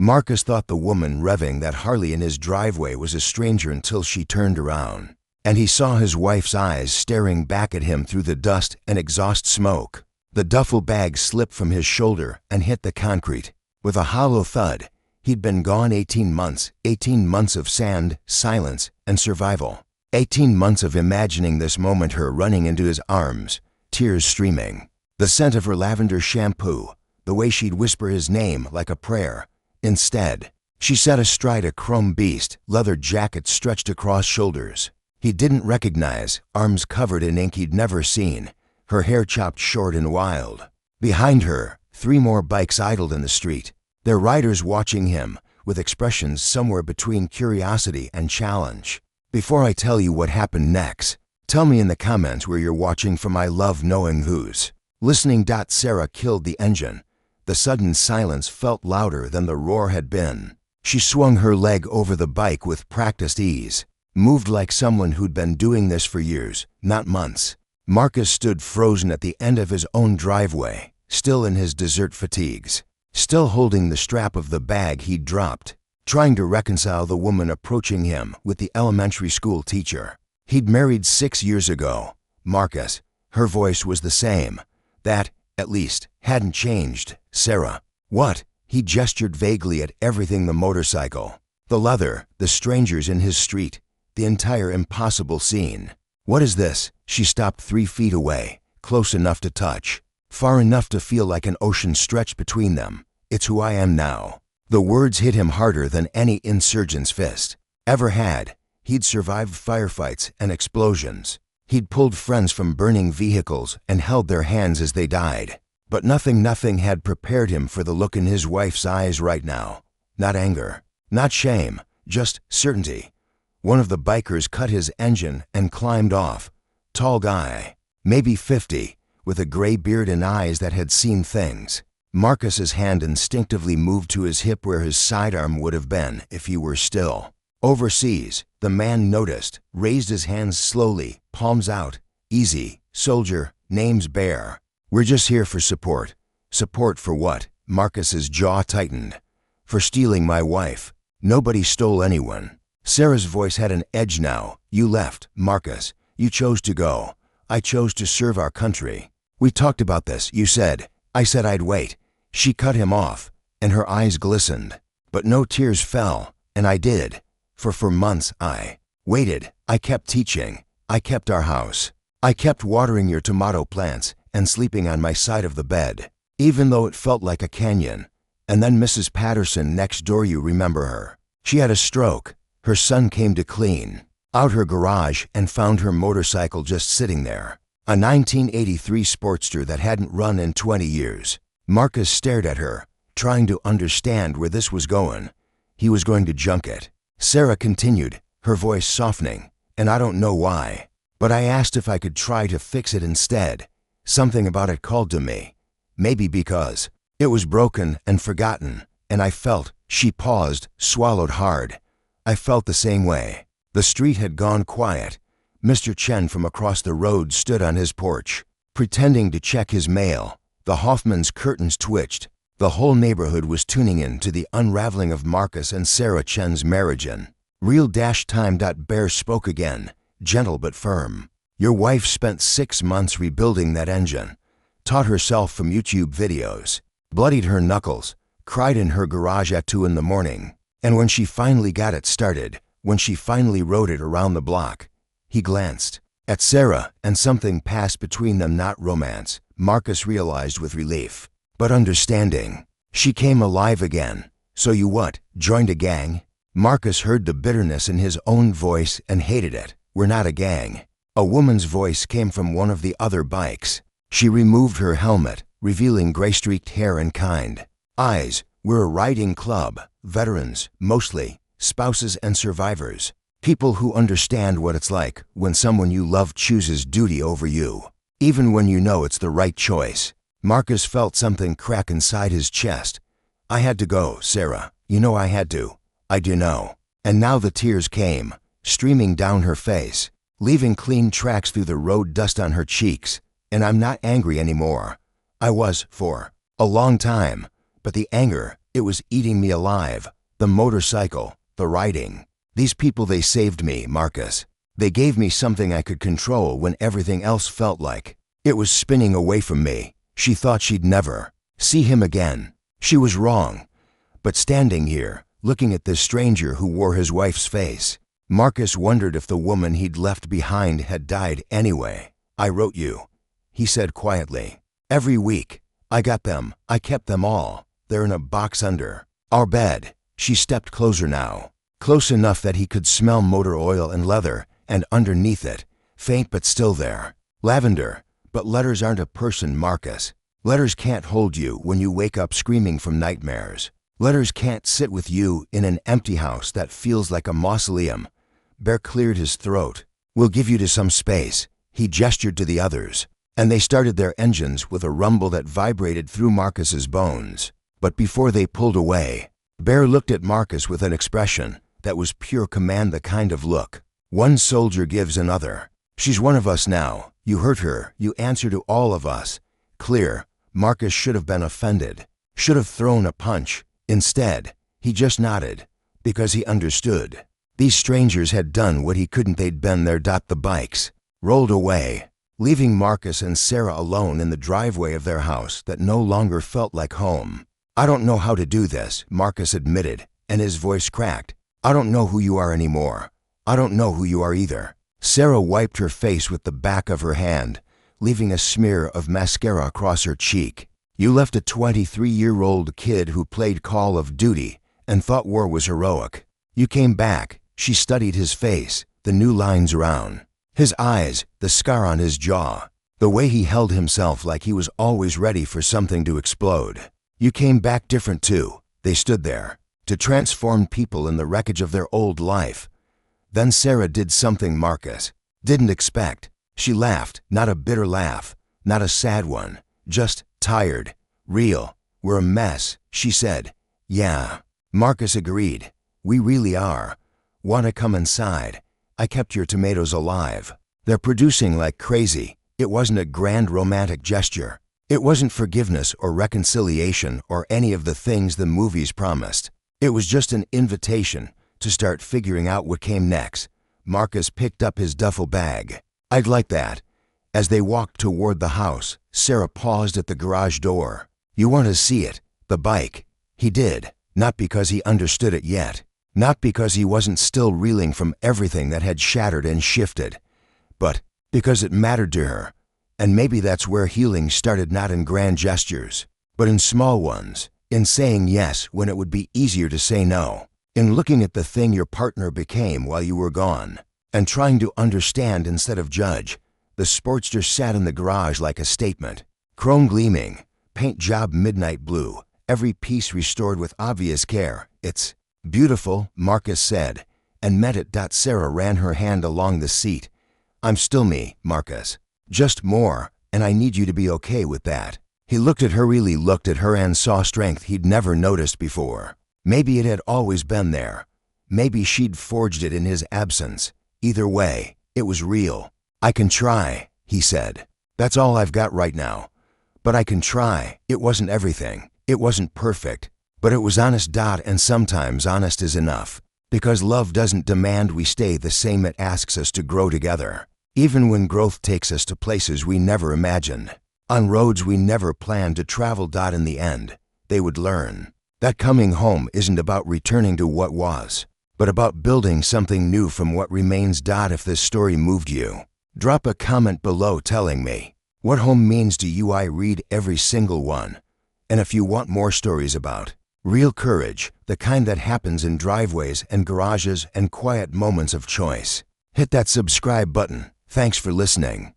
Marcus thought the woman revving that Harley in his driveway was a stranger until she turned around, and he saw his wife's eyes staring back at him through the dust and exhaust smoke. The duffel bag slipped from his shoulder and hit the concrete. With a hollow thud, he'd been gone 18 months, 18 months of sand, silence, and survival. 18 months of imagining this moment, her running into his arms, tears streaming. The scent of her lavender shampoo, the way she'd whisper his name like a prayer. Instead, she sat astride a chrome beast, leather jacket stretched across shoulders he didn't recognize, arms covered in ink he'd never seen, her hair chopped short and wild. Behind her, 3 more bikes idled in the street, their riders watching him, with expressions somewhere between curiosity and challenge. Before I tell you what happened next, tell me in the comments where you're watching from. I love knowing who's listening. Sarah killed the engine. The sudden silence felt louder than the roar had been. She swung her leg over the bike with practiced ease, moved like someone who'd been doing this for years, not months. Marcus stood frozen at the end of his own driveway, still in his dessert fatigues, still holding the strap of the bag he'd dropped, trying to reconcile the woman approaching him with the elementary school teacher he'd married 6 years ago. Marcus, her voice was the same. That, at least, hadn't changed. Sarah. What? He gestured vaguely at everything: the motorcycle, the leather, the strangers in his street, the entire impossible scene. What is this? She stopped 3 feet away, close enough to touch, far enough to feel like an ocean stretched between them. It's who I am now. The words hit him harder than any insurgent's fist ever had. He'd survived firefights and explosions. He'd pulled friends from burning vehicles and held their hands as they died. But nothing had prepared him for the look in his wife's eyes right now. Not anger, not shame, just certainty. One of the bikers cut his engine and climbed off. Tall guy, maybe 50, with a gray beard and eyes that had seen things. Marcus's hand instinctively moved to his hip where his sidearm would have been if he were still. Overseas, the man noticed, raised his hands slowly, palms out. Easy, soldier, name's Bear. We're just here for support. Support for what? Marcus's jaw tightened. For stealing my wife. Nobody stole anyone. Sarah's voice had an edge now. You left, Marcus. You chose to go. I chose to serve our country. We talked about this, you said. I said I'd wait. She cut him off, and her eyes glistened. But no tears fell, and I did. For months I waited. I kept teaching. I kept our house. I kept watering your tomato plants and sleeping on my side of the bed, even though it felt like a canyon. And then Mrs. Patterson next door, you remember her? She had a stroke. Her son came to clean out her garage and found her motorcycle just sitting there. A 1983 Sportster that hadn't run in 20 years. Marcus stared at her, trying to understand where this was going. He was going to junk it. Sarah continued, her voice softening, and I don't know why, but I asked if I could try to fix it instead. Something about it called to me. Maybe because it was broken and forgotten, and I felt. She paused, swallowed hard. I felt the same way. The street had gone quiet. Mr. Chen from across the road stood on his porch, pretending to check his mail. The Hoffman's curtains twitched. The whole neighborhood was tuning in to the unraveling of Marcus and Sarah Chen's marriage. In real-time. Bear spoke again, gentle but firm. Your wife spent 6 months rebuilding that engine, taught herself from YouTube videos, bloodied her knuckles, cried in her garage at 2 in the morning. And when she finally got it started, when she finally rode it around the block, he glanced at Sarah, and something passed between them. Not romance, Marcus realized with relief, but understanding. She came alive again. So you what, joined a gang? Marcus heard the bitterness in his own voice and hated it. We're not a gang. A woman's voice came from one of the other bikes. She removed her helmet, revealing gray-streaked hair and kind eyes. We're a riding club, veterans, mostly, spouses and survivors. People who understand what it's like when someone you love chooses duty over you, even when you know it's the right choice. Marcus felt something crack inside his chest. I had to go, Sarah. You know I had to. I do know. And now the tears came, streaming down her face, leaving clean tracks through the road dust on her cheeks. And I'm not angry anymore. I was for a long time, but the anger, It was eating me alive. The motorcycle, the riding. These people, they saved me, Marcus. They gave me something I could control when everything else felt like it was spinning away from me. She thought she'd never see him again. She was wrong. But standing here, looking at this stranger who wore his wife's face, Marcus wondered if the woman he'd left behind had died anyway. I wrote you, he said quietly. Every week. I got them. I kept them all. They're in a box under our bed. She stepped closer now, close enough that he could smell motor oil and leather, and underneath it, faint but still there, lavender. But letters aren't a person, Marcus. Letters can't hold you when you wake up screaming from nightmares. Letters can't sit with you in an empty house that feels like a mausoleum. Bear cleared his throat. We'll give you to some space. He gestured to the others, and they started their engines with a rumble that vibrated through Marcus's bones. But before they pulled away, Bear looked at Marcus with an expression that was pure command, the kind of look one soldier gives another. She's one of us now. You hurt her. You answer to all of us. Clear. Marcus should have been offended, should have thrown a punch. Instead, he just nodded, because he understood. These strangers had done what he couldn't. They'd been there. The bikes rolled away, leaving Marcus and Sarah alone in the driveway of their house that no longer felt like home. I don't know how to do this, Marcus admitted, and his voice cracked. I don't know who you are anymore. I don't know who you are either. Sarah wiped her face with the back of her hand, leaving a smear of mascara across her cheek. You left a 23-year-old kid who played Call of Duty and thought war was heroic. You came back. She studied his face, the new lines around his eyes, the scar on his jaw, the way he held himself like he was always ready for something to explode. You came back different too. They stood there, to transform people in the wreckage of their old life. Then Sarah did something Marcus didn't expect. She laughed, not a bitter laugh, not a sad one, just tired, real. We're a mess, she said. Yeah. Marcus agreed. We really are. Want to come inside? I kept your tomatoes alive. They're producing like crazy. It wasn't a grand romantic gesture. It wasn't forgiveness or reconciliation or any of the things the movies promised. It was just an invitation to start figuring out what came next. Marcus picked up his duffel bag. I'd like that. As they walked toward the house, Sarah paused at the garage door. You want to see it? The bike. He did. Not because he understood it yet. Not because he wasn't still reeling from everything that had shattered and shifted. But because it mattered to her. And maybe that's where healing started, not in grand gestures, but in small ones. In saying yes when it would be easier to say no. In looking at the thing your partner became while you were gone. And trying to understand instead of judge. The Sportster sat in the garage like a statement. Chrome gleaming, paint job midnight blue, every piece restored with obvious care. It's beautiful, Marcus said, and meant it. Sarah ran her hand along the seat. I'm still me, Marcus. Just more, and I need you to be okay with that. He looked at her, really looked at her, and saw strength he'd never noticed before. Maybe it had always been there. Maybe she'd forged it in his absence. Either way, it was real. I can try, he said. That's all I've got right now. But I can try. It wasn't everything. It wasn't perfect. But it was honest. And sometimes honest is enough. Because love doesn't demand we stay the same. It asks us to grow together. Even when growth takes us to places we never imagined. On roads we never planned to travel. In the end, they would learn that coming home isn't about returning to what was, but about building something new from what remains. If this story moved you, drop a comment below telling me what home means to you. I read every single one. And if you want more stories about real courage, the kind that happens in driveways and garages and quiet moments of choice, hit that subscribe button. Thanks for listening.